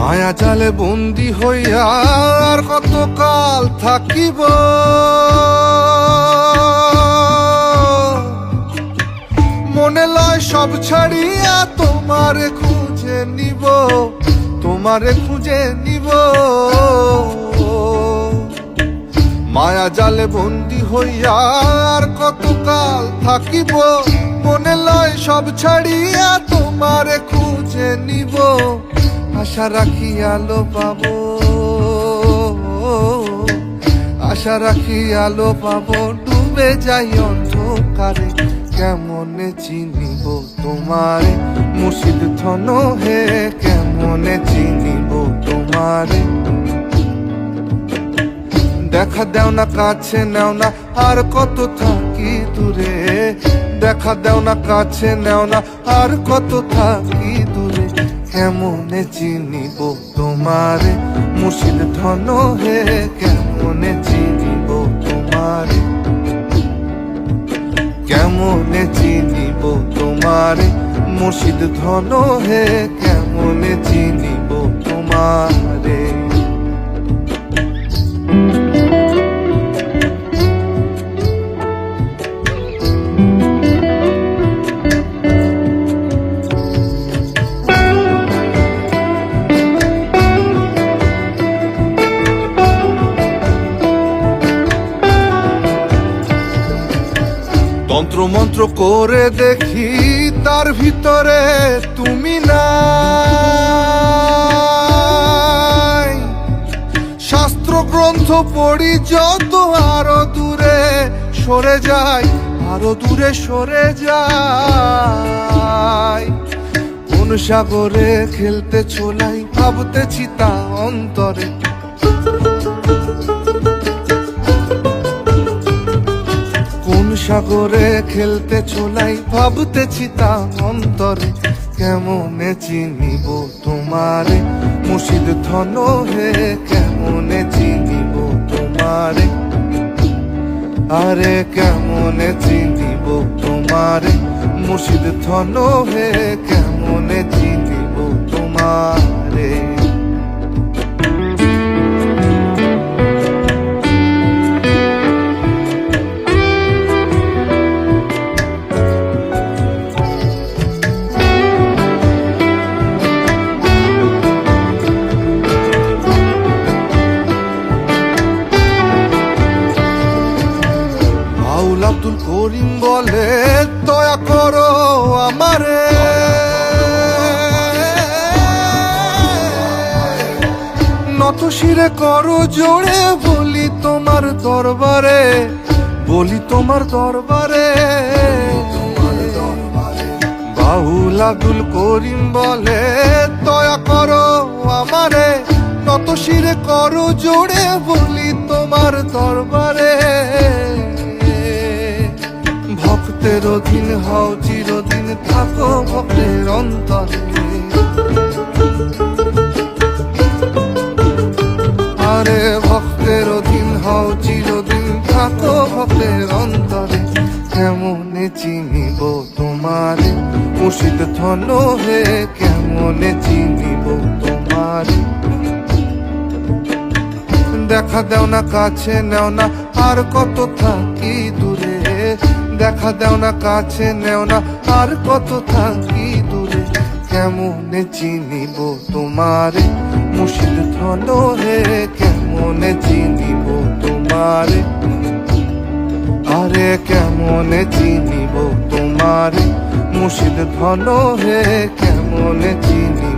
মায়া জালে বন্দি হইয়া আর কতকাল থাকিব, মনে লয় সব ছাড়িয়া তোমারে খুঁজে নিব, তোমারে খুঁজে নিব। মায়া জালে বন্দি হইয়া আর কতকাল থাকিব, মনে লয় সব ছাড়িয়া তোমারে খুঁজে নিব। আশা রাখি আলো পাবো, আশা রাখি আলো পাবো, ডুবে যাই অন্ধকারে। কেমনে চিনিব তোমারে মুর্শিদ ধন হে, কেমনে চিনিব তোমারে। দেখা দেও না কাছে নেও না আর কত থাকি দূরে, দেখা দেও না কাছে নেও না আর কত থাকি দূরে। কেমনে চিনিব তোমারে মুর্শিদ ধন হে, কেমনে চিনিব তোমারে। কেমনে চিনিব তোমারে মুর্শিদ ধন হে, কেমনে চিনিব তোমারে। তন্ত্র মন্ত্র করে দেখি তার ভিতরে তুমি নাই, শাস্ত্র গ্রন্থ পড়ি যত আরো দূরে সরে যাই, আরো দূরে সরে যাই। কোন সাগরে খেলতে ছোলাই ভাবতেছি তা অন্তরে, সাগরে খেলতে ছোলাই ভাবতেছি তা অন্তরে। কেমনে চিনিব তোমারে মুর্শিদ ধন হে, কেমনে চিনিব তোমারে। আরে কেমনে চিনিব তোমারে মুর্শিদ ধন হে, কেমনে চিনিব তোমারে। আব্দুল করিম বলে দয়া করো আমারে, নত শিরে করো জোড়ে বলি তোমার দরবারে, বলি তোমার দরবারে। বাউল আব্দুল করিম বলে দয়া করো আমারে, নত শিরে করো জোড়ে বলি তোমার দরবারে। ভক্তের অধীন হও চিরদিন থাকো ভক্তের অন্তরে, আরে ভক্তের অধীন হও চিরদিন থাকো ভক্তের অন্তরে। কেমনে চিনিব তোমারে মুর্শিদ ধন হে, কেমনে চিনিব তোমারে। দেখা দেও না কাছে নেও না আর কত থাকি দূরে, দেখা দেও না কাছে নেও না আর কত থাকি দূরে। কেমনে চিনিব তোমারে মুর্শিদ ধন হে, কেমনে চিনিব তোমারে। আরে কেমনে চিনিব তোমারে মুর্শিদ ধন হে, কেমনে চিনিব